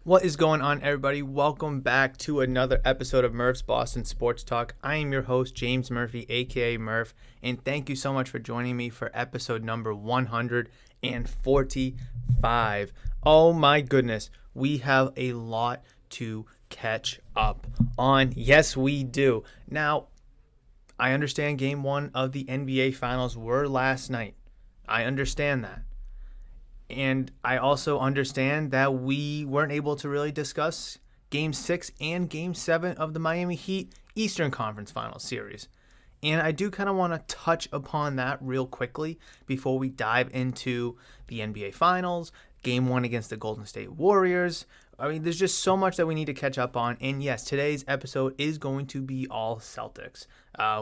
What is going on, everybody? Welcome back to another episode of Murph's Boston Sports Talk. I am your host, James Murphy, aka Murph, and thank you so much for joining me for episode number 145. Oh my goodness, we have a lot to catch up on. Yes, we do. Now, I understand game one of the NBA Finals were last night. I understand that. And I also understand that we weren't able to really discuss Game 6 and Game 7 of the Miami Heat Eastern Conference Finals series. And I do kind of want to touch upon that real quickly before we dive into the NBA Finals, Game 1 against the Golden State Warriors. I mean, there's just so much that we need to catch up on. And yes, today's episode is going to be all Celtics.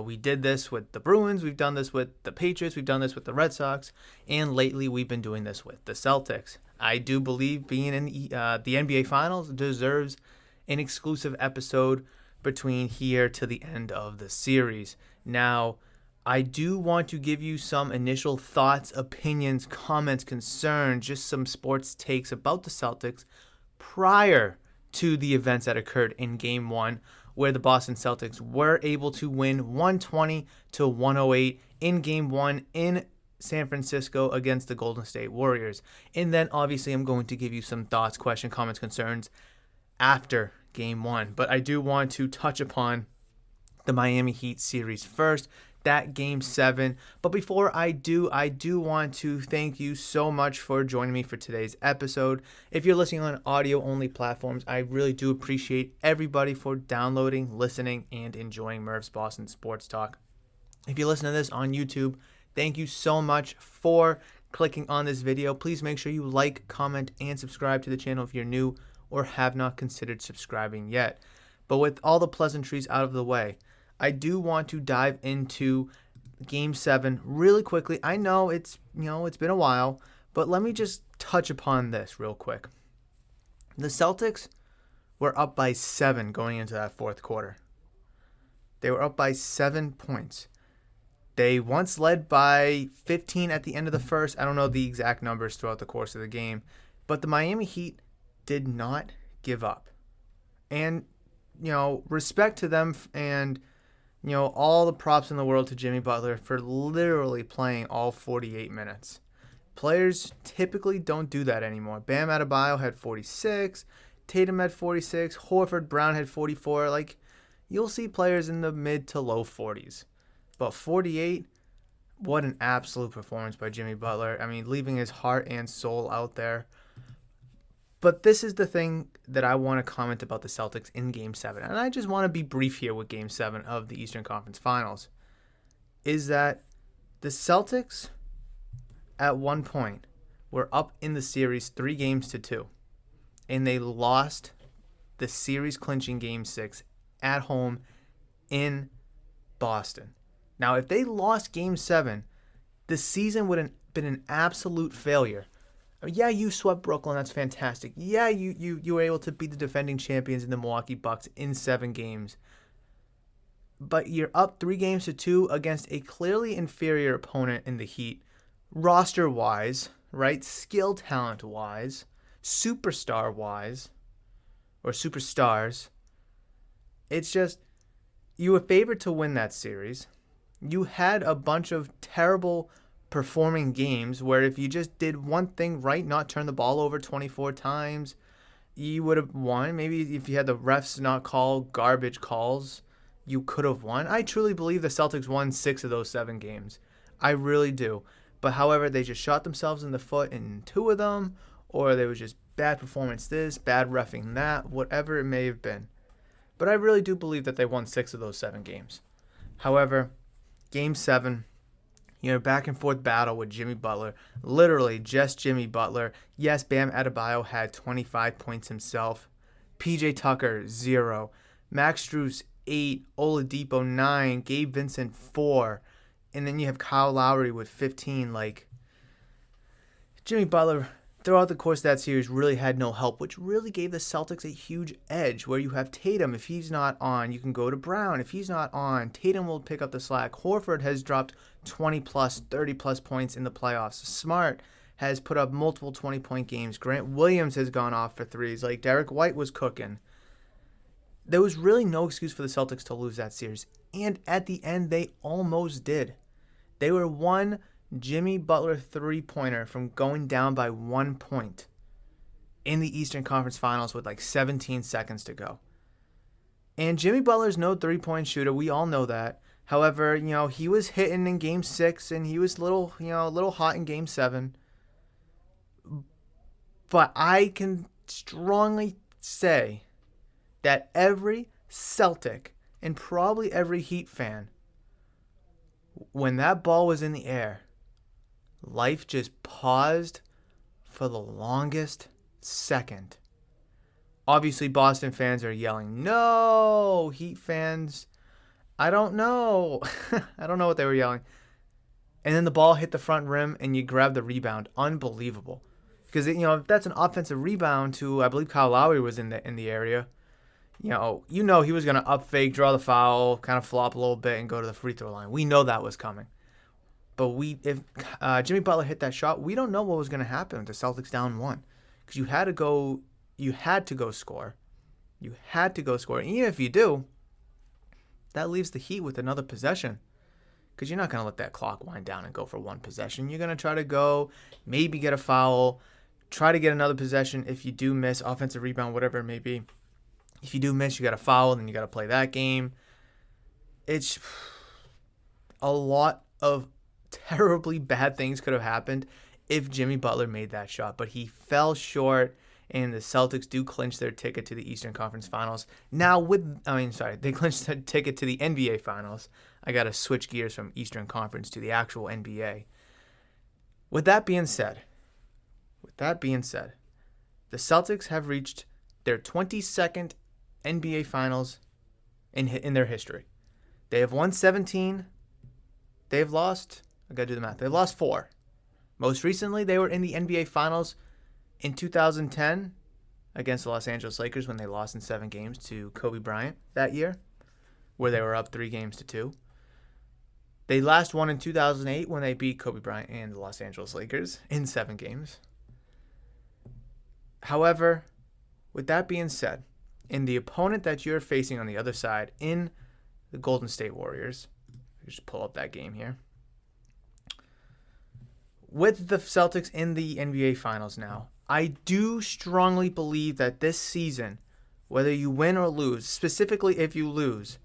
We did this with the Bruins. We've done this with the Patriots. We've done this with the Red Sox. And lately, we've been doing this with the Celtics. I do believe being in the NBA Finals deserves an exclusive episode between here to the end of the series. Now, I do want to give you some initial thoughts, opinions, comments, concerns, just some sports takes about the Celtics prior to the events that occurred in Game 1, where the Boston Celtics were able to win 120-108 in Game 1 in San Francisco against the Golden State Warriors. And then, obviously, I'm going to give you some thoughts, questions, comments, concerns after Game 1. But I do want to touch upon the Miami Heat series first, that Game 7. But before I do want to thank you so much for joining me for today's episode. If you're listening on audio-only platforms, I really do appreciate everybody for downloading, listening, and enjoying Murph's Boston Sports Talk. If you listen to this on YouTube, thank you so much for clicking on this video. Please make sure you like, comment, and subscribe to the channel if you're new or have not considered subscribing yet. But with all the pleasantries out of the way, I do want to dive into Game 7 really quickly. I know it's been a while, but let me just touch upon this real quick. The Celtics were up by 7 going into that fourth quarter. They were up by 7 points. They once led by 15 at the end of the first. I don't know the exact numbers throughout the course of the game, but the Miami Heat did not give up. And, respect to them and all the props in the world to Jimmy Butler for literally playing all 48 minutes. Players typically don't do that anymore. Bam Adebayo had 46, Tatum had 46, Horford, Brown had 44. Like, you'll see players in the mid to low 40s. But 48, what an absolute performance by Jimmy Butler. I mean, leaving his heart and soul out there. But this is the thing that I want to comment about the Celtics in Game 7. And I just want to be brief here with Game 7 of the Eastern Conference Finals. Is that the Celtics, at one point, were up in the series 3-2. And they lost the series clinching Game 6 at home in Boston. Now, if they lost Game 7, the season would have been an absolute failure. Yeah, you swept Brooklyn. That's fantastic. Yeah, you were able to beat the defending champions in the Milwaukee Bucks in 7 games. But you're up 3-2 against a clearly inferior opponent in the Heat, roster-wise, right? Skill talent-wise, superstar-wise, or superstars. It's just, you were favored to win that series. You had a bunch of terrible performing games where if you just did one thing right, not turn the ball over 24 times, you would have won. Maybe if you had the refs not call garbage calls, you could have won. I truly believe the Celtics won 6 of those 7 games. I really do. But however, they just shot themselves in the foot in 2 of them, or there was just bad performance this, bad reffing that, whatever it may have been. But I really do believe that they won 6 of those 7 games. However, Game 7, back and forth battle with Jimmy Butler. Literally just Jimmy Butler. Yes, Bam Adebayo had 25 points himself. PJ Tucker, 0. Max Strus, 8. Oladipo, 9. Gabe Vincent, 4. And then you have Kyle Lowry with 15. Like, Jimmy Butler, throughout the course of that series, really had no help, which really gave the Celtics a huge edge where you have Tatum. If he's not on, you can go to Brown. If he's not on, Tatum will pick up the slack. Horford has dropped 20-plus, 30-plus points in the playoffs. Smart has put up multiple 20-point games. Grant Williams has gone off for threes. Like, Derek White was cooking. There was really no excuse for the Celtics to lose that series. And at the end, they almost did. They were one Jimmy Butler three-pointer from going down by 1 point in the Eastern Conference Finals with like 17 seconds to go. And Jimmy Butler's no three-point shooter. We all know that. However, he was hitting in Game 6 and he was a little hot in Game 7. But I can strongly say that every Celtic and probably every Heat fan, when that ball was in the air, life just paused for the longest second. Obviously, Boston fans are yelling, "No!" Heat fans, I don't know. I don't know what they were yelling. And then the ball hit the front rim and you grab the rebound. Unbelievable. Because, if that's an offensive rebound to, I believe Kyle Lowry was in the area. He was going to up fake, draw the foul, kind of flop a little bit and go to the free throw line. We know that was coming. But if Jimmy Butler hit that shot, we don't know what was going to happen with the Celtics down 1. Because you had to go score. You had to go score. And even if you do, that leaves the Heat with another possession. Because you're not going to let that clock wind down and go for one possession. You're going to try to go, maybe get a foul, try to get another possession. If you do miss, offensive rebound, whatever it may be. If you do miss, you got a foul, then you got to play that game. It's a lot of terribly bad things could have happened if Jimmy Butler made that shot. But he fell short, and the Celtics do clinch their ticket to the Eastern Conference Finals. Now they clinched their ticket to the NBA Finals. I got to switch gears from Eastern Conference to the actual NBA. With that being said, the Celtics have reached their 22nd NBA Finals in their history. They have won 17. They have lost, I got to do the math, they've lost 4. Most recently, they were in the NBA Finals in 2010 against the Los Angeles Lakers when they lost in 7 games to Kobe Bryant that year, where they were up 3-2. They last won in 2008 when they beat Kobe Bryant and the Los Angeles Lakers in 7 games. However, with that being said, in the opponent that you're facing on the other side in the Golden State Warriors, just pull up that game here. With the Celtics in the NBA Finals now, I do strongly believe that this season, whether you win or lose, specifically if you lose,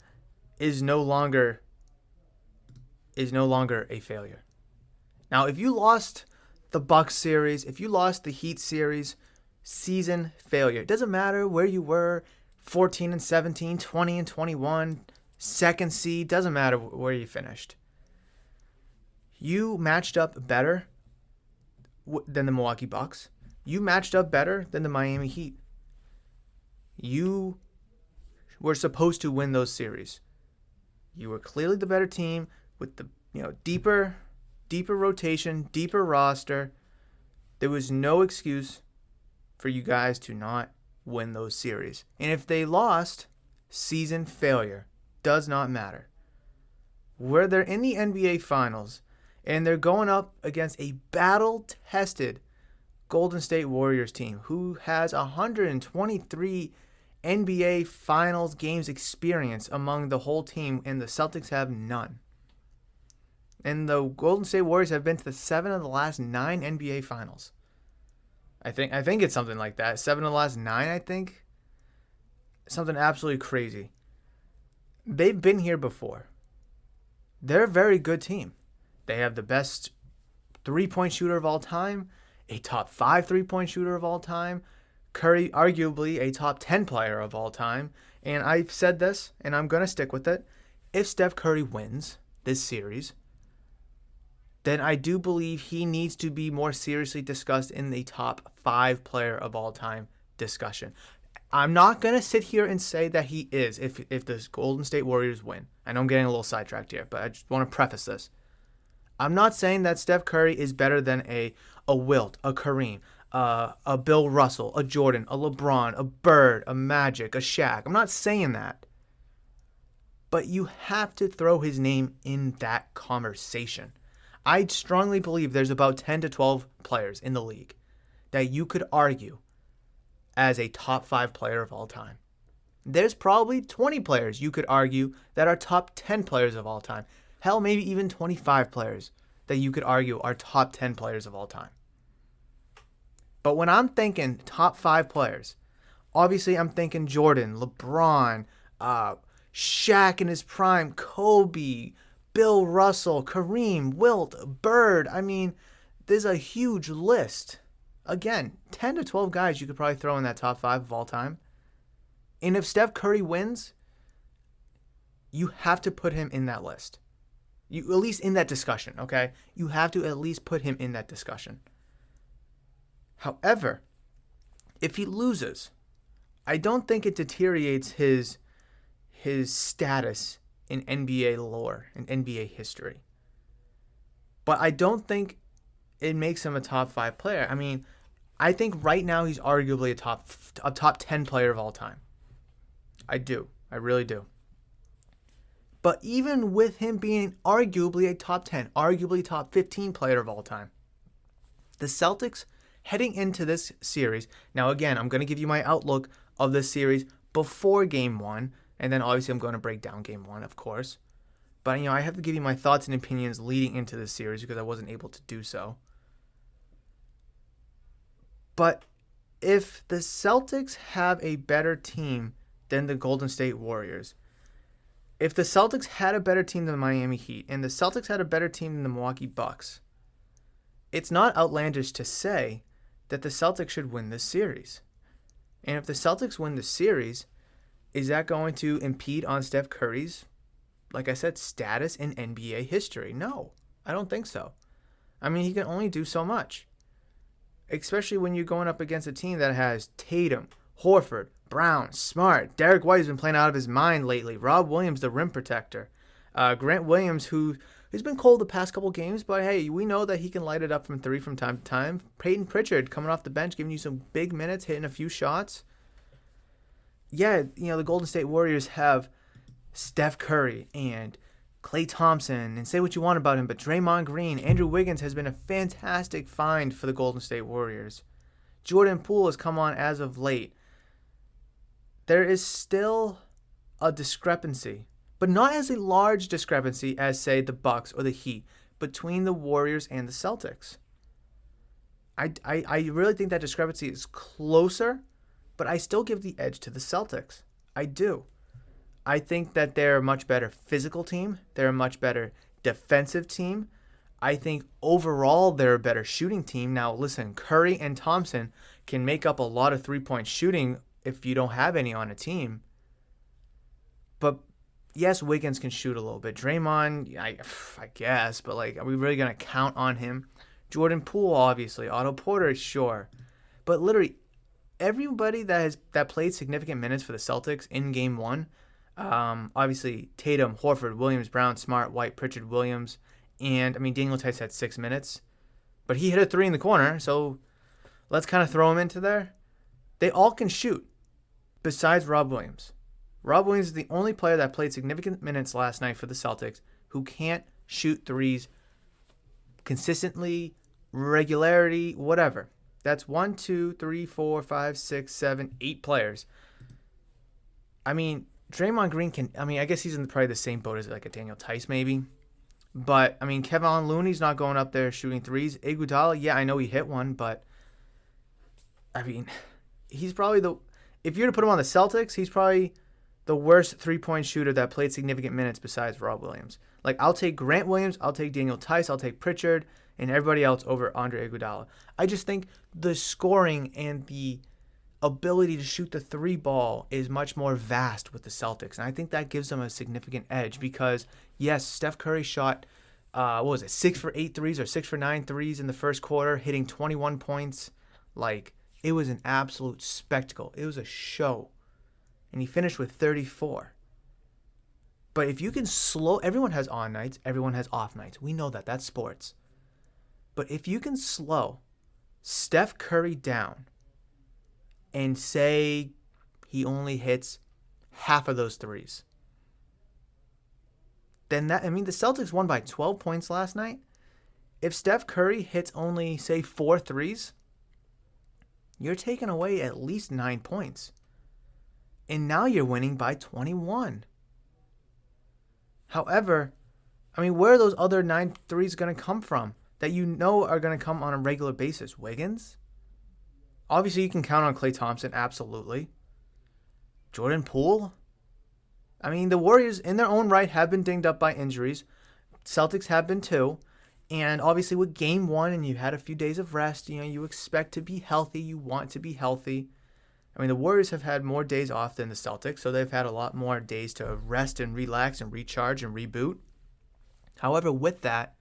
is no longer a failure. Now, if you lost the Bucks series, if you lost the Heat series, season failure. It doesn't matter where you were, 14-17, 20-21, second seed, doesn't matter where you finished. You matched up better than the Milwaukee Bucks. You matched up better than the Miami Heat. You were supposed to win those series. You were clearly the better team with the deeper rotation, deeper roster. There was no excuse for you guys to not win those series. And if they lost, season failure. Does not matter. Where they're in the NBA Finals and they're going up against a battle-tested Golden State Warriors team who has 123 NBA Finals games experience among the whole team, and the Celtics have none. And the Golden State Warriors have been to the 7 of the last 9 NBA Finals. I think it's something like that. 7 of the last 9, I think. Something absolutely crazy. They've been here before. They're a very good team. They have the best three-point shooter of all time, a top 5 three-point shooter of all time, Curry, arguably a top 10 player of all time. And I've said this, and I'm going to stick with it. If Steph Curry wins this series, then I do believe he needs to be more seriously discussed in the top 5 player of all time discussion. I'm not going to sit here and say that he is if the Golden State Warriors win. I know I'm getting a little sidetracked here, but I just want to preface this. I'm not saying that Steph Curry is better than a Wilt, a Kareem, a Bill Russell, a Jordan, a LeBron, a Bird, a Magic, a Shaq. I'm not saying that. But you have to throw his name in that conversation. I strongly believe there's about 10 to 12 players in the league that you could argue as a top 5 player of all time. There's probably 20 players you could argue that are top 10 players of all time. Hell, maybe even 25 players that you could argue are top 10 players of all time. But when I'm thinking top 5 players, obviously I'm thinking Jordan, LeBron, Shaq in his prime, Kobe, Bill Russell, Kareem, Wilt, Bird. I mean, there's a huge list. Again, 10 to 12 guys you could probably throw in that top 5 of all time. And if Steph Curry wins, you have to put him in that list. You at least in that discussion, okay? You have to at least put him in that discussion. However, if he loses, I don't think it deteriorates his status in NBA lore, in NBA history. But I don't think it makes him a top 5 player. I mean, I think right now he's arguably a top 10 player of all time. I do. I really do. But even with him being arguably a top 10, arguably top 15 player of all time, the Celtics heading into this series, now again, I'm going to give you my outlook of this series before Game 1, and then obviously I'm going to break down Game 1, of course. But, I have to give you my thoughts and opinions leading into this series because I wasn't able to do so. But if the Celtics have a better team than the Golden State Warriors, if the Celtics had a better team than the Miami Heat, and the Celtics had a better team than the Milwaukee Bucks, it's not outlandish to say that the Celtics should win this series. And if the Celtics win the series, is that going to impede on Steph Curry's, like I said, status in NBA history? No, I don't think so. I mean, he can only do so much. Especially when you're going up against a team that has Tatum, Horford, Brown, Smart. Derek White has been playing out of his mind lately. Rob Williams, the rim protector. Grant Williams, who's been cold the past couple games, but hey, we know that he can light it up from 3 from time to time. Peyton Pritchard coming off the bench, giving you some big minutes, hitting a few shots. Yeah, the Golden State Warriors have Steph Curry and Klay Thompson, and say what you want about him, but Draymond Green, Andrew Wiggins has been a fantastic find for the Golden State Warriors. Jordan Poole has come on as of late. There is still a discrepancy, but not as a large discrepancy as, say, the Bucks or the Heat, between the Warriors and the Celtics. I really think that discrepancy is closer, but I still give the edge to the Celtics. I do. I think that they're a much better physical team. They're a much better defensive team. I think overall they're a better shooting team. Now, listen, Curry and Thompson can make up a lot of three-point shooting if you don't have any on a team. But yes, Wiggins can shoot a little bit. Draymond, I guess, but are we really going to count on him? Jordan Poole, obviously. Otto Porter, sure. But literally, everybody that played significant minutes for the Celtics in Game 1, obviously Tatum, Horford, Williams, Brown, Smart, White, Pritchard, Williams, and Daniel Tice had 6 minutes, but he hit a 3 in the corner, so let's kind of throw him into there. They all can shoot, besides Rob Williams. Rob Williams is the only player that played significant minutes last night for the Celtics who can't shoot threes consistently, regularity, whatever. That's 1, 2, 3, 4, 5, 6, 7, 8 players. Draymond Green can, I guess he's in probably the same boat as a Daniel Tice maybe. But, Kevin Looney's not going up there shooting threes. Iguodala, yeah, I know he hit one, but, he's probably if you're to put him on the Celtics, he's probably the worst three-point shooter that played significant minutes besides Rob Williams. I'll take Grant Williams, I'll take Daniel Tice, I'll take Pritchard, and everybody else over Andre Iguodala. I just think the scoring and the ability to shoot the 3 ball is much more vast with the Celtics. And I think that gives them a significant edge because, yes, Steph Curry shot, 6 for 8 threes or 6 for 9 threes in the first quarter, hitting 21 points. It was an absolute spectacle. It was a show. And he finished with 34. But if you can everyone has on nights, everyone has off nights. We know that. That's sports. But if you can slow Steph Curry down and say he only hits half of those threes, then the Celtics won by 12 points last night. if Steph Curry hits only, say, 4 threes, you're taking away at least 9 points. And now you're winning by 21. However, I mean, where are those other 9 threes going to come from that you know are going to come on a regular basis? Wiggins? Obviously, you can count on Klay Thompson, absolutely. Jordan Poole? I mean, the Warriors, in their own right, have been dinged up by injuries. Celtics have been too. And obviously, with Game 1 and you had a few days of rest, you expect to be healthy. You want to be healthy. I mean, the Warriors have had more days off than the Celtics, so they've had a lot more days to rest and relax and recharge and reboot. However, with that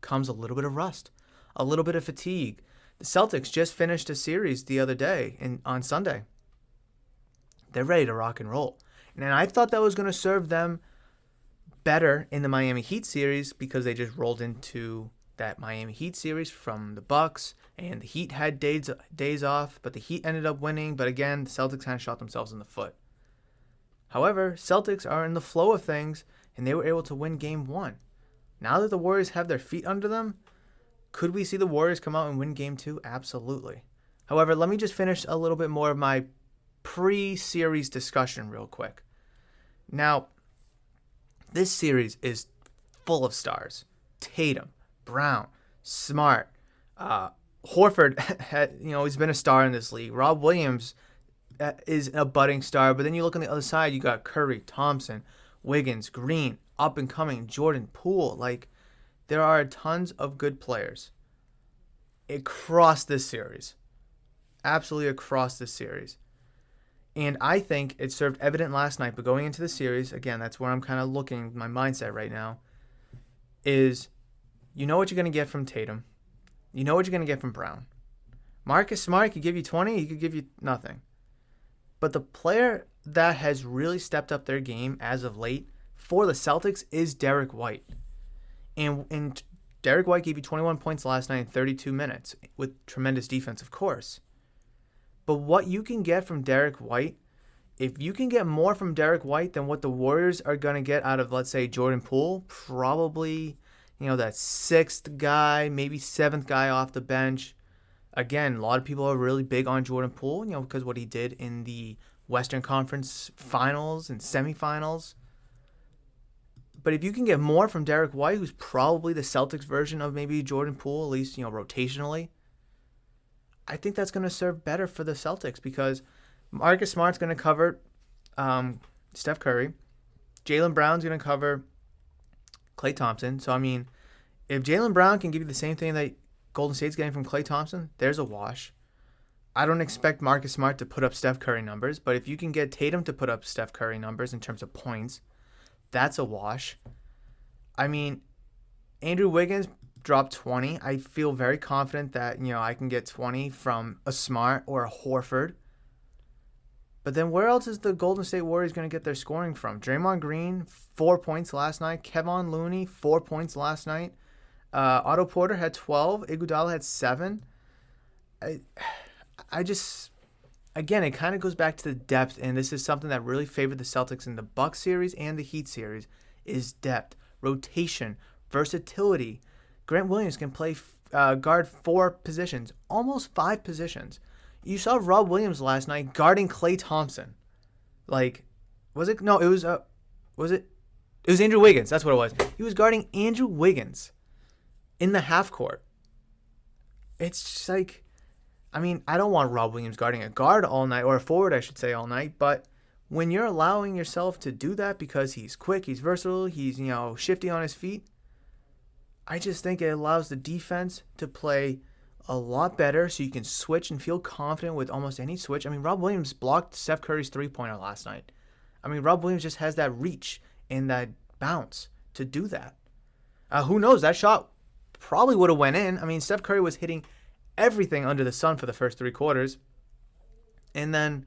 comes a little bit of rust, a little bit of fatigue. The Celtics just finished a series the other day on Sunday. They're ready to rock and roll. And I thought that was going to serve them better in the Miami Heat series because they just rolled into that Miami Heat series from the Bucks, and the Heat had days off, but the Heat ended up winning. But again, the Celtics kind of shot themselves in the foot. However, Celtics are in the flow of things, and they were able to win Game 1. Now that the Warriors have their feet under them, could we see the Warriors come out and win Game 2? Absolutely. However, let me just finish a little bit more of my pre-series discussion real quick. Now, this series is full of stars. Tatum, Brown, Smart, Horford, he's been a star in this league. Rob Williams is a budding star, but then you look on the other side, you got Curry, Thompson, Wiggins, Green, up and coming, Jordan Poole. Like, there are tons of good players across this series. Absolutely across this series. And I think it served evident last night, but going into the series, again, that's where I'm kind of looking, my mindset right now, is you know what you're going to get from Tatum. You know what you're going to get from Brown. Marcus Smart could give you 20, he could give you nothing. But the player that has really stepped up their game as of late for the Celtics is Derek White. And Derek White gave you 21 points last night in 32 minutes with tremendous defense, of course. But what you can get from Derek White, if you can get more from Derek White than what the Warriors are going to get out of, let's say, Jordan Poole, probably, that sixth guy, maybe seventh guy off the bench. Again, a lot of people are really big on Jordan Poole, because what he did in the Western Conference Finals and semifinals. But if you can get more from Derek White, who's probably the Celtics version of maybe Jordan Poole, at least, rotationally, I think that's going to serve better for the Celtics because Marcus Smart's going to cover Steph Curry. Jaylen Brown's going to cover Klay Thompson. So, I mean, if Jaylen Brown can give you the same thing that Golden State's getting from Klay Thompson, there's a wash. I don't expect Marcus Smart to put up Steph Curry numbers, but if you can get Tatum to put up Steph Curry numbers in terms of points, that's a wash. I mean, Andrew Wiggins dropped 20. I feel very confident that, I can get 20 from a Smart or a Horford. But then where else is the Golden State Warriors going to get their scoring from? Draymond Green, 4 points last night. Kevon Looney, 4 points last night. Otto Porter had 12. Iguodala had 7. I just, again, it kind of goes back to the depth, and this is something that really favored the Celtics in the Bucks series and the Heat series, is depth, rotation, versatility. Grant Williams can play guard 4 positions, almost 5 positions. You saw Rob Williams last night guarding Klay Thompson. Like, was it? No, it was, was it? It was Andrew Wiggins. That's what it was. He was guarding Andrew Wiggins in the half court. It's just like, I mean, I don't want Rob Williams guarding a guard all night, or a forward, I should say, all night. But when you're allowing yourself to do that because he's quick, he's versatile, he's, shifty on his feet, I just think it allows the defense to play a lot better so you can switch and feel confident with almost any switch. I mean, Rob Williams blocked Steph Curry's three-pointer last night. I mean, Rob Williams just has that reach and that bounce to do that. Who knows? That shot probably would have went in. I mean, Steph Curry was hitting everything under the sun for the first 3 quarters. And then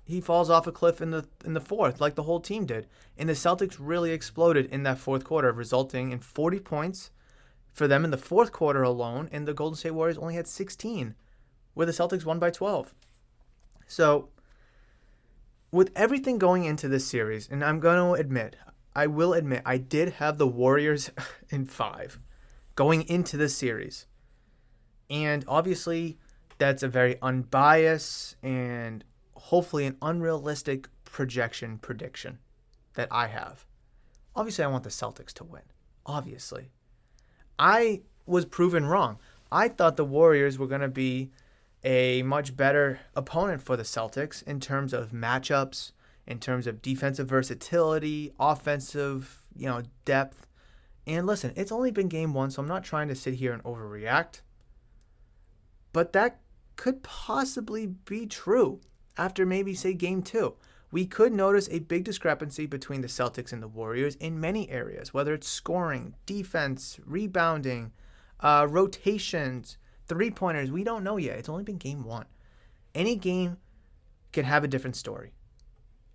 he falls off a cliff in the fourth, like the whole team did. And the Celtics really exploded in that fourth quarter, resulting in 40 points for them in the fourth quarter alone, and the Golden State Warriors only had 16, where the Celtics won by 12. So, with everything going into this series, and I will admit, I did have the Warriors in 5. going into the series. And obviously, that's a very unbiased and hopefully an unrealistic prediction that I have. Obviously, I want the Celtics to win. Obviously. I was proven wrong. I thought the Warriors were going to be a much better opponent for the Celtics in terms of matchups, in terms of defensive versatility, offensive, depth. And listen, it's only been game one, so I'm not trying to sit here and overreact. But that could possibly be true after maybe, say, game two. We could notice a big discrepancy between the Celtics and the Warriors in many areas, whether it's scoring, defense, rebounding, rotations, three-pointers. We don't know yet. It's only been game one. Any game can have a different story.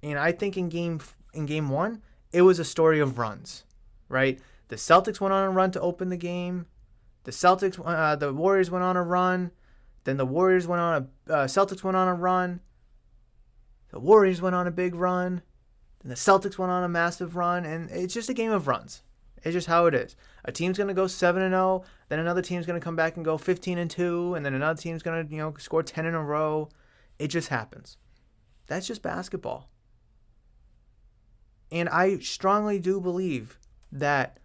And I think in game one, it was a story of runs, right? The Celtics went on a run to open the game. The Warriors went on a run. Then the Celtics went on a run. The Warriors went on a big run. Then the Celtics went on a massive run. And it's just a game of runs. It's just how it is. A team's going to go 7-0. Then another team's going to come back and go 15-2. And then another team's going to, score 10 in a row. It just happens. That's just basketball. And I strongly do believe that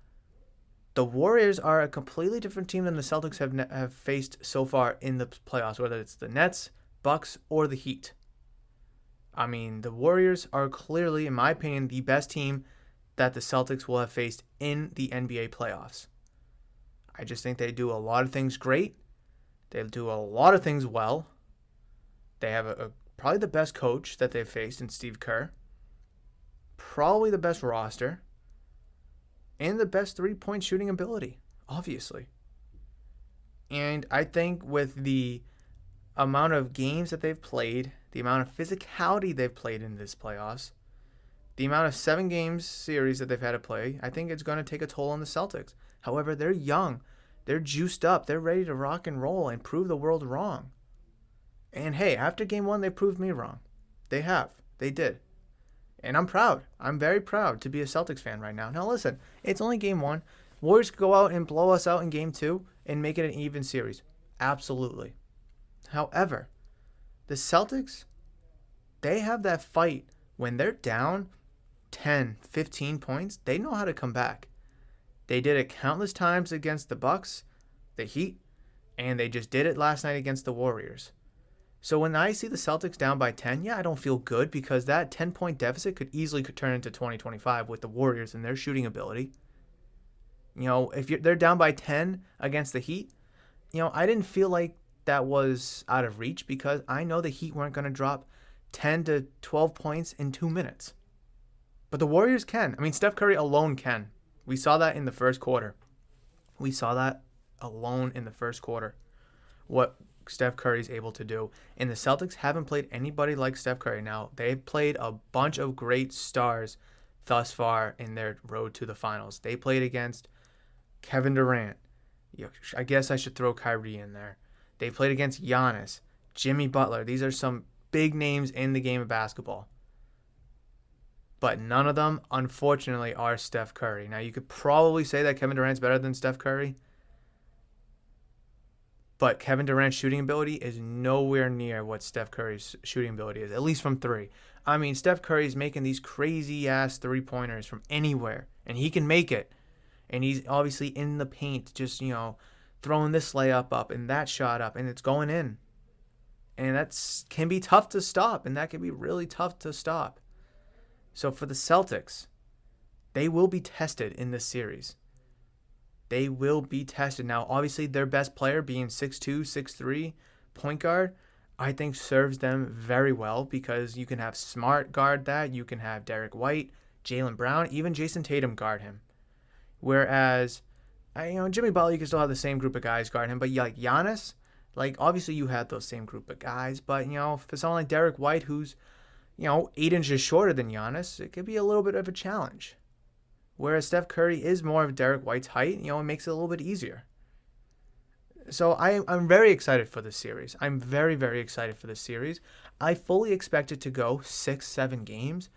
the Warriors are a completely different team than the Celtics have faced so far in the playoffs, whether it's the Nets, Bucks, or the Heat. I mean, the Warriors are clearly, in my opinion, the best team that the Celtics will have faced in the NBA playoffs. I just think they do a lot of things great. They do a lot of things well. They have probably the best coach that they've faced in Steve Kerr. Probably the best roster. And the best three-point shooting ability, obviously. And I think with the amount of games that they've played, the amount of physicality they've played in this playoffs, the amount of 7 games series that they've had to play, I think it's going to take a toll on the Celtics. However, they're young. They're juiced up. They're ready to rock and roll and prove the world wrong. And hey, after game one, they proved me wrong. They have. They did. And I'm proud. I'm very proud to be a Celtics fan right now. Now listen, it's only game one. Warriors could go out and blow us out in game two and make it an even series. Absolutely. However, the Celtics, they have that fight when they're down 10, 15 points. They know how to come back. They did it countless times against the Bucks, the Heat, and they just did it last night against the Warriors. So when I see the Celtics down by 10, I don't feel good because that 10-point deficit could easily turn into 20-25 with the Warriors and their shooting ability. If they're down by 10 against the Heat, I didn't feel like that was out of reach because I know the Heat weren't going to drop 10 to 12 points in 2 minutes. But the Warriors can. I mean, Steph Curry alone can. We saw that in the first quarter. What Steph Curry's able to do. And the Celtics haven't played anybody like Steph Curry. Now, they've played a bunch of great stars thus far in their road to the finals. They played against Kevin Durant. I guess I should throw Kyrie in there. They played against Giannis, Jimmy Butler. These are some big names in the game of basketball. But none of them, unfortunately, are Steph Curry. Now, you could probably say that Kevin Durant's better than Steph Curry. But Kevin Durant's shooting ability is nowhere near what Steph Curry's shooting ability is, at least from three. I mean, Steph Curry's making these crazy-ass three-pointers from anywhere, and he can make it. And he's obviously in the paint, just, throwing this layup up and that shot up, and it's going in. And that can be tough to stop, and that can be really tough to stop. So for the Celtics, they will be tested in this series. They will be tested. Now, obviously, their best player being 6'2", 6'3", point guard, I think serves them very well because you can have Smart guard that. You can have Derek White, Jaylen Brown, even Jason Tatum guard him. Whereas, Jimmy Butler, you can still have the same group of guys guard him. But like Giannis, obviously you have those same group of guys. But, for someone like Derek White who's, 8 inches shorter than Giannis, it could be a little bit of a challenge. Whereas Steph Curry is more of Derek White's height, it makes it a little bit easier. So I'm very excited for this series. I'm very, very excited for this series. I fully expect it to go 6-7 games.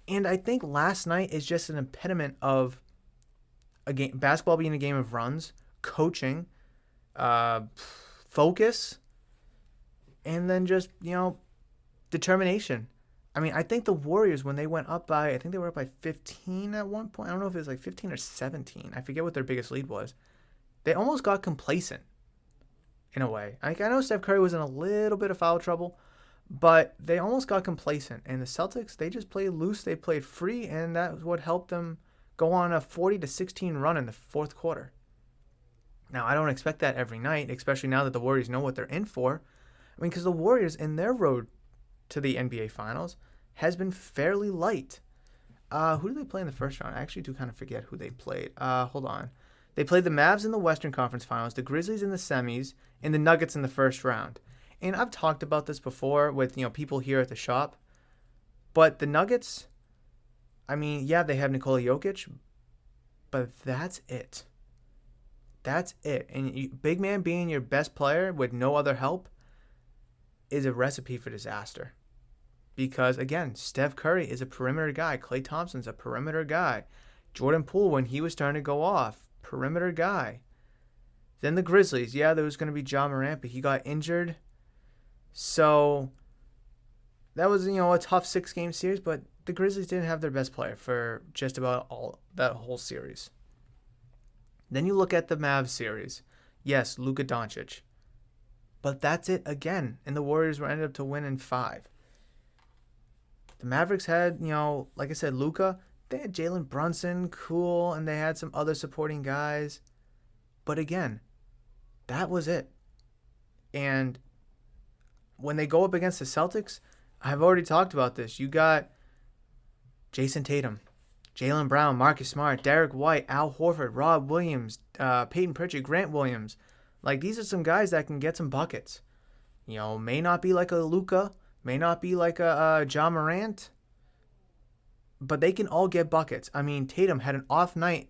And I think last night is just an impediment of basketball being a game of runs, coaching, uh, focus, and then just determination. I mean, I think the Warriors, when they went up by, I think they were up by 15 at one point. I don't know if it was like 15 or 17. I forget what their biggest lead was. They almost got complacent in a way. I know Steph Curry was in a little bit of foul trouble, but they almost got complacent. And the Celtics, they just played loose. They played free, and that's what helped them go on a 40-16 run in the fourth quarter. Now, I don't expect that every night, especially now that the Warriors know what they're in for. I mean, because the Warriors, in their road to the NBA Finals, has been fairly light. Who did they play in the first round? I actually do kind of forget who they played. Hold on. They played the Mavs in the Western Conference Finals, the Grizzlies in the semis, and the Nuggets in the first round. And I've talked about this before with people here at the shop. But the Nuggets, I mean, yeah, they have Nikola Jokic, but that's it. That's it. And big man being your best player with no other help is a recipe for disaster. Because, again, Steph Curry is a perimeter guy. Klay Thompson's a perimeter guy. Jordan Poole, when he was starting to go off, perimeter guy. Then the Grizzlies. Yeah, there was going to be Ja Morant, but he got injured. So that was, a tough 6-game series, but the Grizzlies didn't have their best player for just about all that whole series. Then you look at the Mavs series. Yes, Luka Doncic. But that's it again. And the Warriors were ended up to win in 5. The Mavericks had, like I said, Luka. They had Jalen Brunson, cool, and they had some other supporting guys. But again, that was it. And when they go up against the Celtics, I've already talked about this. You got Jason Tatum, Jaylen Brown, Marcus Smart, Derek White, Al Horford, Rob Williams, Peyton Pritchard, Grant Williams. Like, these are some guys that can get some buckets. May not be like a Luka, may not be like a Ja Morant, but they can all get buckets. I mean, Tatum had an off night,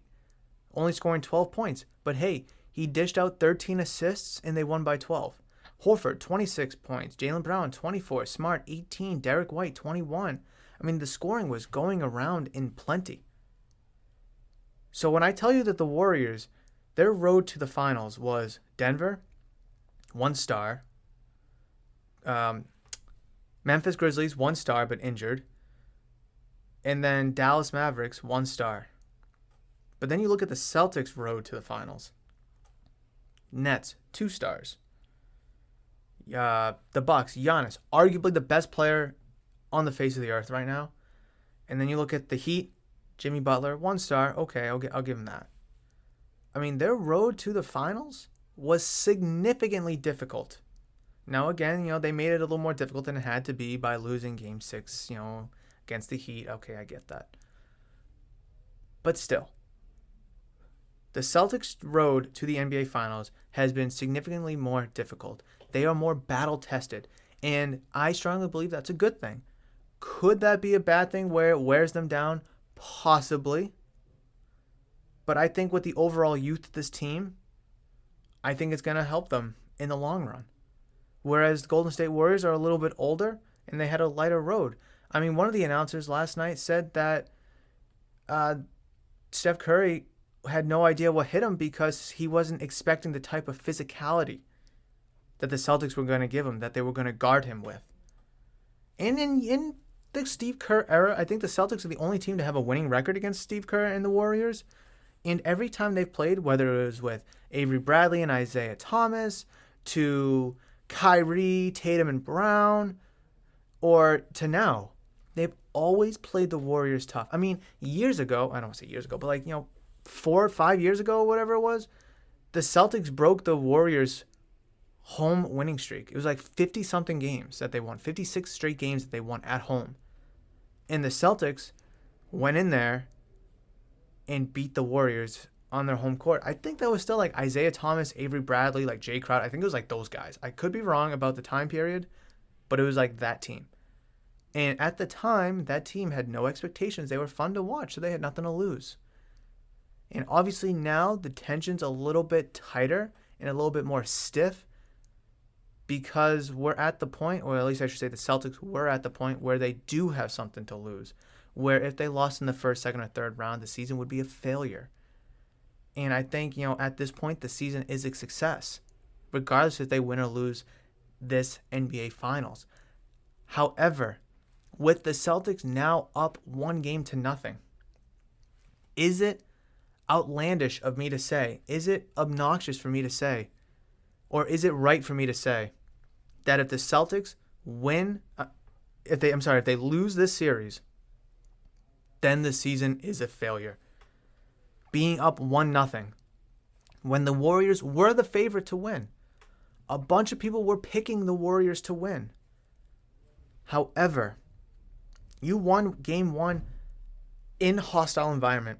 only scoring 12 points. But hey, he dished out 13 assists, and they won by 12. Horford, 26 points. Jaylen Brown, 24. Smart, 18. Derek White, 21. I mean, the scoring was going around in plenty. So when I tell you that the Warriors, their road to the finals was Denver, 1 star. Memphis Grizzlies, 1 star but injured. And then Dallas Mavericks, 1 star. But then you look at the Celtics' road to the finals. Nets, 2 stars. The Bucks, Giannis, arguably the best player on the face of the earth right now. And then you look at the Heat, Jimmy Butler, 1 star. Okay, I'll give him that. I mean, their road to the finals was significantly difficult. Now, again, they made it a little more difficult than it had to be by losing Game 6, against the Heat. Okay, I get that. But still, the Celtics' road to the NBA Finals has been significantly more difficult. They are more battle-tested, and I strongly believe that's a good thing. Could that be a bad thing where it wears them down? Possibly. But I think with the overall youth of this team, I think it's going to help them in the long run. Whereas the Golden State Warriors are a little bit older, and they had a lighter road. I mean, one of the announcers last night said that Steph Curry had no idea what hit him because he wasn't expecting the type of physicality that the Celtics were going to give him, that they were going to guard him with. And in the Steve Kerr era, I think the Celtics are the only team to have a winning record against Steve Kerr and the Warriors. And every time they've played, whether it was with Avery Bradley and Isaiah Thomas, to Kyrie, Tatum, and Brown, or to now, they've always played the Warriors tough. I mean, years ago, I don't want to say years ago, but 4 or 5 years ago, whatever it was, the Celtics broke the Warriors' home winning streak. It was like 50-something games that they won, 56 straight games that they won at home. And the Celtics went in there and beat the Warriors on their home court. I think that was still like Isaiah Thomas, Avery Bradley, like Jay Crowder. I think it was like those guys. I could be wrong about the time period, but it was like that team. And at the time, that team had no expectations. They were fun to watch, so they had nothing to lose. And obviously now the tension's a little bit tighter and a little bit more stiff because we're at the point, or at least I should say the Celtics were at the point where they do have something to lose. Where if they lost in the first, second, or third round, the season would be a failure. And I think, at this point, the season is a success, regardless if they win or lose this NBA Finals. However, with the Celtics now up 1-0, is it outlandish of me to say? Is it obnoxious for me to say? Or is it right for me to say that if the Celtics if they lose this series, then the season is a failure? Being up 1-0 when the Warriors were the favorite to win. A bunch of people were picking the Warriors to win. However, you won game 1 in hostile environment.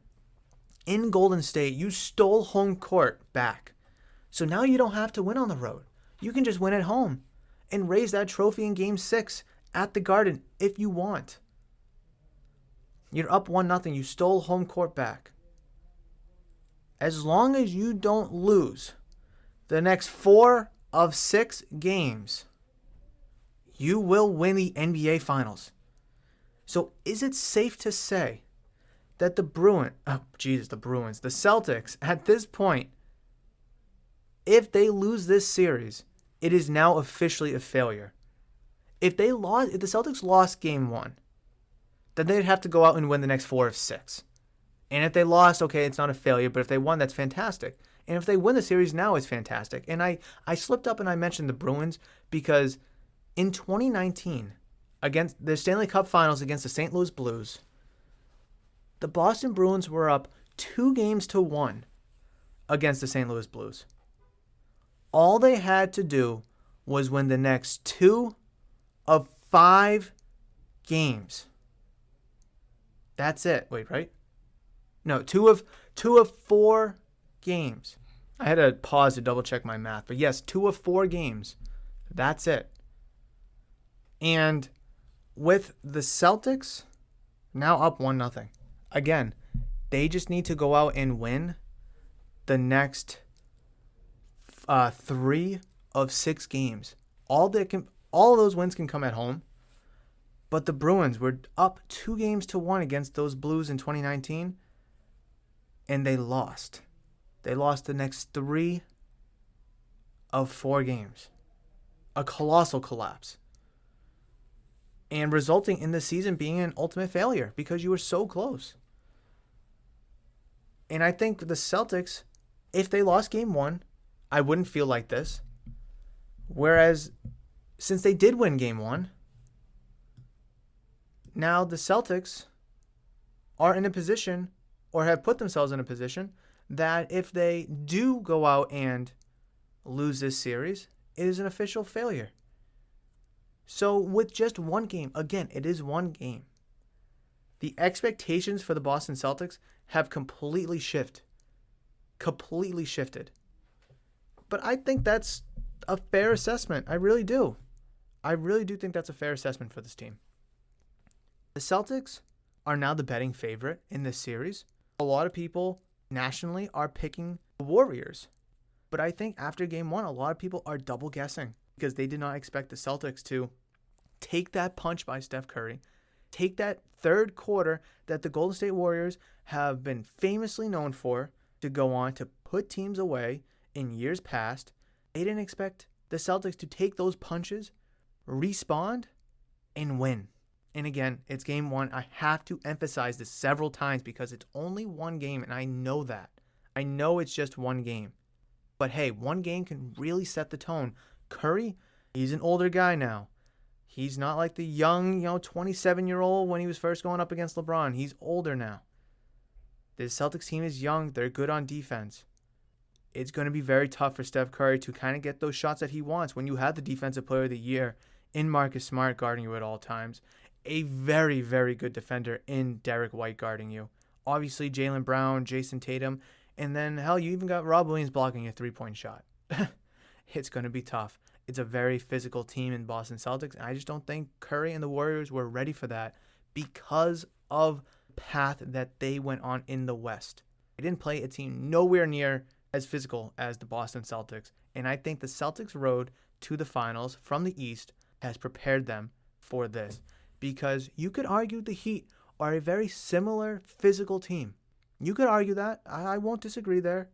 In Golden State, you stole home court back. So now you don't have to win on the road. You can just win at home and raise that trophy in game 6 at the Garden if you want. You're up 1-0. You stole home court back. As long as you don't lose the next 4 of 6 games, you will win the NBA Finals. So is it safe to say that the Celtics, at this point, if they lose this series, it is now officially a failure? If the Celtics lost game 1, then they'd have to go out and win the next 4 of 6. And if they lost, okay, it's not a failure, but if they won, that's fantastic. And if they win the series now, it's fantastic. And I slipped up and I mentioned the Bruins because in 2019, against the Stanley Cup Finals against the St. Louis Blues, the Boston Bruins were up 2-1 against the St. Louis Blues. All they had to do was win the next 2 of 5 games. That's it. Wait, right? No, 2 of 4 games. I had to pause to double check my math. But yes, 2 of 4 games. That's it. And with the Celtics now up 1-0. Again, they just need to go out and win the next 3 of 6 games. All of those wins can come at home. But the Bruins were up 2-1 against those Blues in 2019. And they lost. They lost the next 3 of 4 games. A colossal collapse. And resulting in the season being an ultimate failure because you were so close. And I think the Celtics, if they lost game 1, I wouldn't feel like this. Whereas, since they did win game 1, now the Celtics are in a position, or have put themselves in a position, that if they do go out and lose this series, it is an official failure. So with just 1 game, again, it is 1 game, the expectations for the Boston Celtics have completely shifted. But I think that's a fair assessment. I really do. I really do think that's a fair assessment for this team. The Celtics are now the betting favorite in this series. A lot of people nationally are picking the Warriors. But I think after game 1, a lot of people are double guessing because they did not expect the Celtics to take that punch by Steph Curry, take that third quarter that the Golden State Warriors have been famously known for to go on to put teams away in years past. They didn't expect the Celtics to take those punches, respond, and win. And again, it's game 1. I have to emphasize this several times because it's only 1 game, and I know that. I know it's just 1 game. But hey, 1 game can really set the tone. Curry, he's an older guy now. He's not like the young, 27-year-old when he was first going up against LeBron. He's older now. The Celtics team is young. They're good on defense. It's going to be very tough for Steph Curry to kind of get those shots that he wants when you have the Defensive Player of the Year in Marcus Smart guarding you at all times. A very, very good defender in Derek White guarding you. Obviously, Jaylen Brown, Jason Tatum, and then, hell, you even got Rob Williams blocking a 3-point shot. It's going to be tough. It's a very physical team in Boston Celtics, and I just don't think Curry and the Warriors were ready for that because of the path that they went on in the West. They didn't play a team nowhere near as physical as the Boston Celtics, and I think the Celtics' road to the finals from the East has prepared them for this because you could argue the Heat are a very similar physical team. You could argue that. I won't disagree there.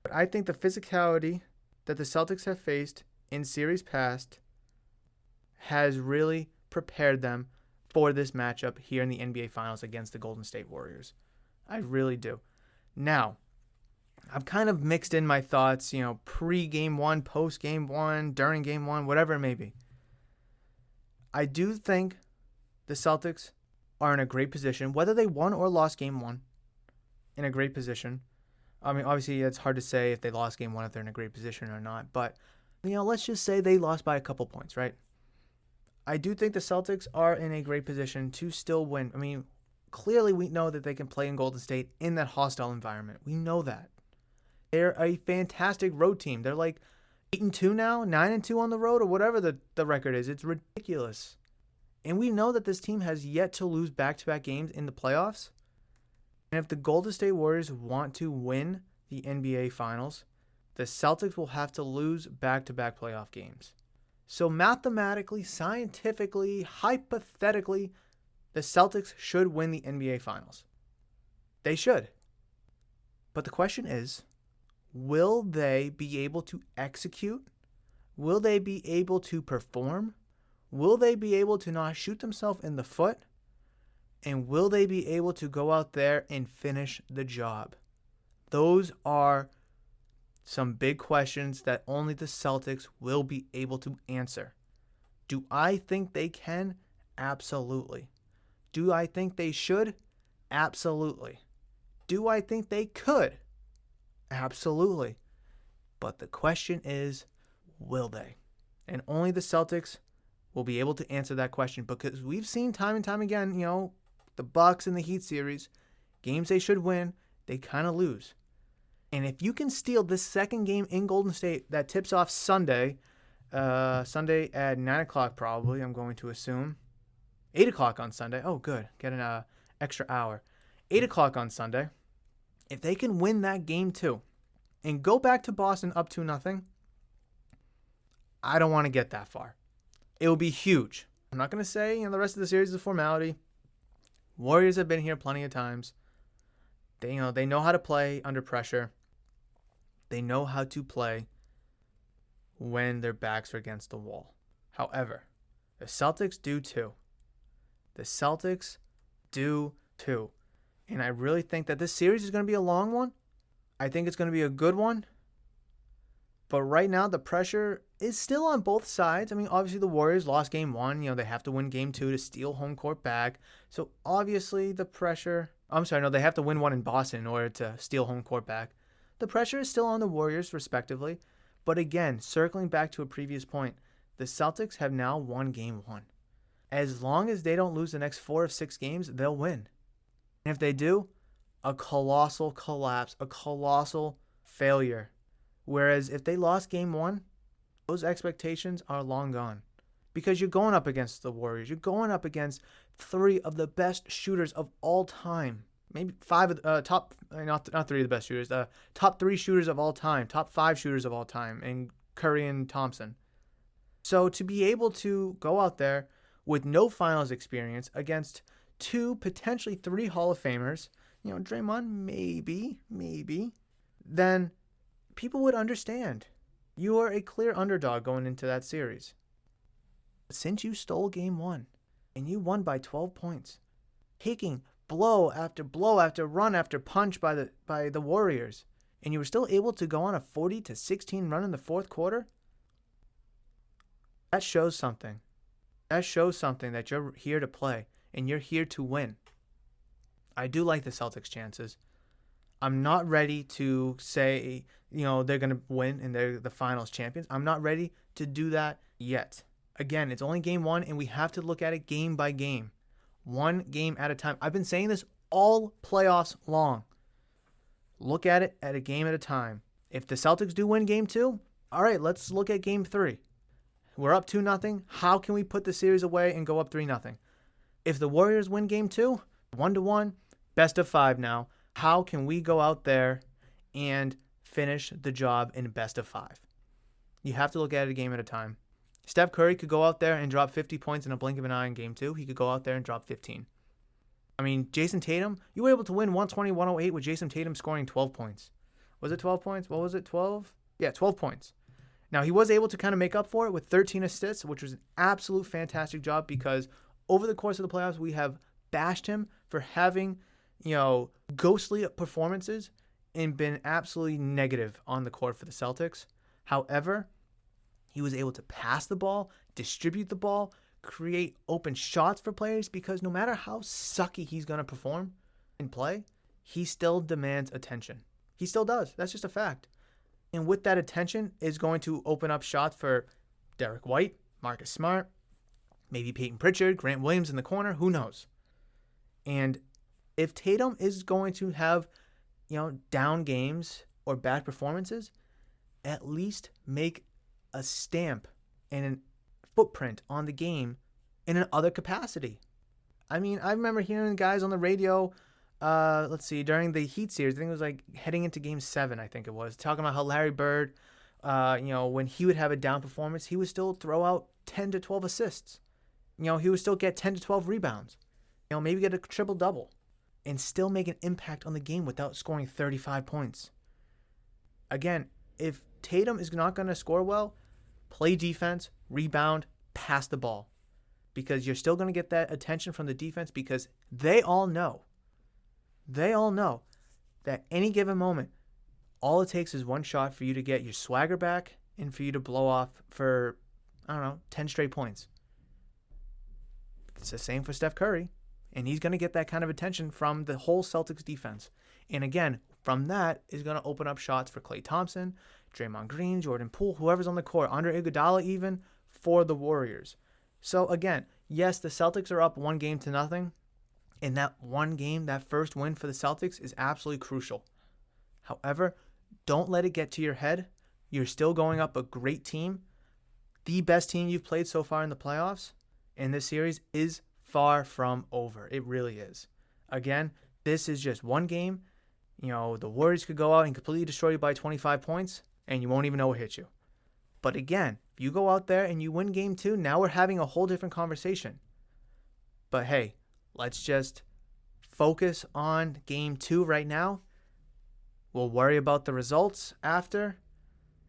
But I think the physicality that the Celtics have faced in series past has really prepared them for this matchup here in the NBA Finals against the Golden State Warriors. I really do. Now, I've kind of mixed in my thoughts, pre-game one, post-game one, during game one, whatever it may be. I do think the Celtics are in a great position, whether they won or lost game one, in a great position. I mean, obviously, it's hard to say if they lost game one, if they're in a great position or not. But, let's just say they lost by a couple points, right? I do think the Celtics are in a great position to still win. I mean, clearly we know that they can play in Golden State in that hostile environment. We know that. They're a fantastic road team. They're like 8-2 now, 9-2 on the road, or whatever the record is. It's ridiculous. And we know that this team has yet to lose back-to-back games in the playoffs. And if the Golden State Warriors want to win the NBA Finals, the Celtics will have to lose back-to-back playoff games. So mathematically, scientifically, hypothetically, the Celtics should win the NBA Finals. They should. But the question is, will they be able to execute? Will they be able to perform? Will they be able to not shoot themselves in the foot? And will they be able to go out there and finish the job? Those are some big questions that only the Celtics will be able to answer. Do I think they can? Absolutely. Do I think they should? Absolutely. Do I think they could? Absolutely. But the question is, will they? And only the Celtics will be able to answer that question, because we've seen time and time again, the Bucks in the Heat series, games they should win, they kind of lose. And if you can steal this second game in Golden State that tips off Sunday at 9 o'clock probably, I'm going to assume. 8 o'clock on Sunday. Oh, good. Get an extra hour. 8 o'clock on Sunday. If they can win that game too and go back to Boston up 2-0, I don't want to get that far. It will be huge. I'm not going to say the rest of the series is a formality. Warriors have been here plenty of times. They know how to play under pressure. They know how to play when their backs are against the wall. However, the Celtics do too. The Celtics do too. And I really think that this series is going to be a long one. I think it's going to be a good one. But right now, the pressure is still on both sides. I mean, obviously, the Warriors lost game one. They have to win game two to steal home court back. So, obviously, the pressure... they have to win one in Boston in order to steal home court back. The pressure is still on the Warriors, respectively. But again, circling back to a previous point, the Celtics have now won game one. As long as they don't lose the next 4 of 6 games, they'll win. And if they do, a colossal collapse, a colossal failure. Whereas if they lost game one, those expectations are long gone. Because you're going up against the Warriors. You're going up against 3 of the best shooters of all time. Maybe 5 of the not 3 of the best shooters. The top 3 shooters of all time. Top 5 shooters of all time. And Curry and Thompson. So to be able to go out there with no finals experience against 2, potentially 3 Hall of Famers, Draymond, maybe, then people would understand. You are a clear underdog going into that series. Since you stole game one and you won by 12 points, taking blow after blow after run after punch by the Warriors, and you were still able to go on a 40-16 run in the fourth quarter, that shows something. That shows something that you're here to play and you're here to win. I do like the Celtics' chances. I'm not ready to say, they're going to win and they're the finals champions. I'm not ready to do that yet. Again, it's only game one and we have to look at it game by game. One game at a time. I've been saying this all playoffs long. Look at it at a game at a time. If the Celtics do win game 2, all right, let's look at game 3. We're up 2-0. How can we put the series away and go up 3-0? If the Warriors win game 2, 1-1, best of 5 now. How can we go out there and finish the job in best of 5? You have to look at it a game at a time. Steph Curry could go out there and drop 50 points in a blink of an eye in game 2. He could go out there and drop 15. I mean, Jason Tatum, you were able to win 120-108 with Jason Tatum scoring 12 points. Was it 12 points? What was it, 12? Yeah, 12 points. Now, he was able to kind of make up for it with 13 assists, which was an absolute fantastic job because over the course of the playoffs, we have bashed him for having, ghostly performances and been absolutely negative on the court for the Celtics. However, he was able to pass the ball, distribute the ball, create open shots for players because no matter how sucky he's going to perform in play, he still demands attention. He still does. That's just a fact. And with that attention is going to open up shots for Derek White, Marcus Smart, maybe Peyton Pritchard, Grant Williams in the corner, who knows? And if Tatum is going to have, down games or bad performances, at least make a stamp and an footprint on the game in an other capacity. I mean, I remember hearing guys on the radio, during the Heat series, I think it was like heading into Game 7, I think it was, talking about how Larry Bird, when he would have a down performance, he would still throw out 10 to 12 assists. He would still get 10 to 12 rebounds. Maybe get a triple-double and still make an impact on the game without scoring 35 points. Again, if Tatum is not going to score well, play defense, rebound, pass the ball. Because you're still going to get that attention from the defense because they all know that any given moment, all it takes is one shot for you to get your swagger back and for you to blow off for, 10 straight points. It's the same for Steph Curry. And he's going to get that kind of attention from the whole Celtics defense. And again, from that is going to open up shots for Klay Thompson, Draymond Green, Jordan Poole, whoever's on the court, Andre Iguodala even, for the Warriors. So again, yes, the Celtics are up 1-0. And that one game, that first win for the Celtics is absolutely crucial. However, don't let it get to your head. You're still going up a great team. The best team you've played so far in the playoffs in this series is far from over. It really is. Again, this is just one game. The Warriors could go out and completely destroy you by 25 points, and you won't even know what hit you. But again, if you go out there and you win Game 2, now we're having a whole different conversation. But hey, let's just focus on Game 2 right now. We'll worry about the results after,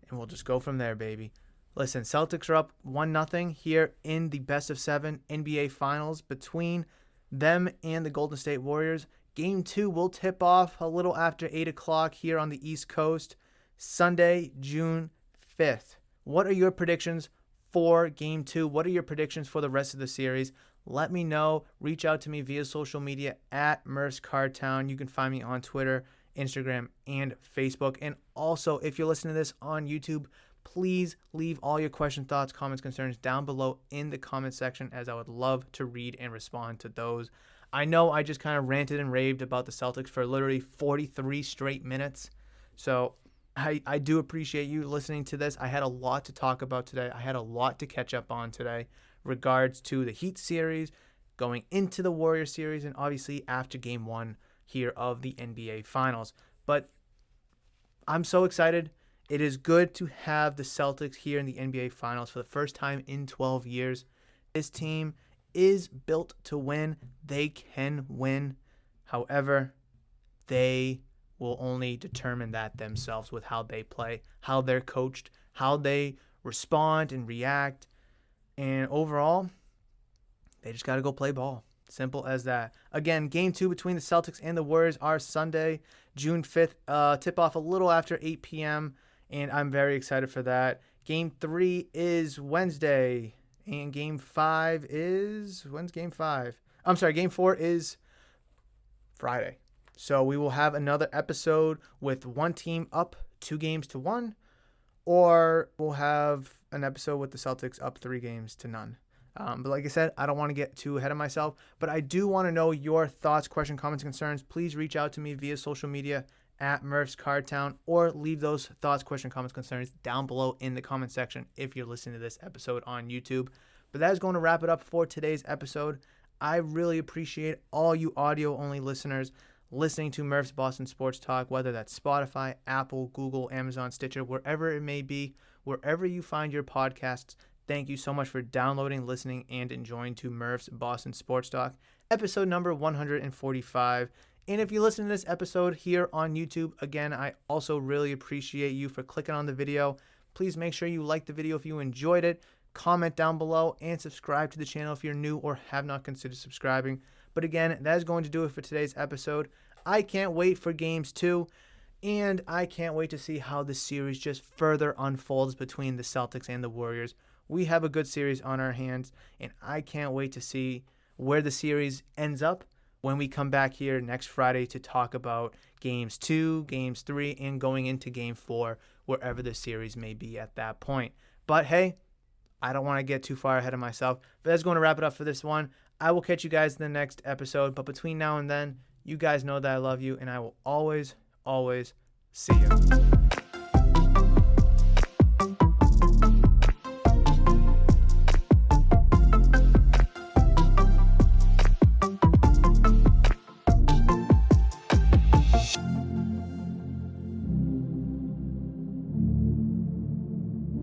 and we'll just go from there, baby. Listen, Celtics are up 1-0 here in the best-of-7 NBA Finals between them and the Golden State Warriors. Game 2 will tip off a little after 8 o'clock here on the East Coast, Sunday, June 5th. What are your predictions for Game 2? What are your predictions for the rest of the series? Let me know. Reach out to me via social media at Murph's Cardtown. You can find me on Twitter, Instagram, and Facebook. And also, if you're listening to this on YouTube, please leave all your questions, thoughts, comments, concerns down below in the comment section, as I would love to read and respond to those. I know I just kind of ranted and raved about the Celtics for literally 43 straight minutes. So I do appreciate you listening to this. I had a lot to talk about today. I had a lot to catch up on today regards to the Heat series, going into the Warriors series, and obviously after Game 1 here of the NBA Finals. But I'm so excited. It is good to have the Celtics here in the NBA Finals for the first time in 12 years. This team is built to win. They can win. However, they will only determine that themselves with how they play, how they're coached, how they respond and react. And overall, they just got to go play ball. Simple as that. Again, Game 2 between the Celtics and the Warriors are Sunday, June 5th. Tip off a little after 8 p.m., and I'm very excited for that. Game 3 is Wednesday, and Game 5 is... When's Game 5? I'm sorry, Game 4 is Friday. So we will have another episode with one team up 2-1, or we'll have an episode with the Celtics up 3-0. But like I said, I don't want to get too ahead of myself, but I do want to know your thoughts, questions, comments, concerns. Please reach out to me via social media at Murph's Cardtown, or leave those thoughts, questions, comments, concerns down below in the comment section if you're listening to this episode on YouTube. But that is going to wrap it up for today's episode. I really appreciate all you audio-only listeners listening to Murph's Boston Sports Talk, whether that's Spotify, Apple, Google, Amazon, Stitcher, wherever it may be, wherever you find your podcasts, Thank you so much for downloading, listening, and enjoying to Murph's Boston Sports Talk, episode number 145. And if you listen to this episode here on YouTube, again, I also really appreciate you for clicking on the video. Please make sure you like the video if you enjoyed it, comment down below, and subscribe to the channel if you're new or have not considered subscribing. But again, that is going to do it for today's episode. I can't wait for games 2. And I can't wait to see how the series just further unfolds between the Celtics and the Warriors. We have a good series on our hands, and I can't wait to see where the series ends up when we come back here next Friday to talk about games 2, games 3, and going into game 4, wherever the series may be at that point. But hey, I don't want to get too far ahead of myself, but that's going to wrap it up for this one. I will catch you guys in the next episode, but between now and then, you guys know that I love you, and I will always see you.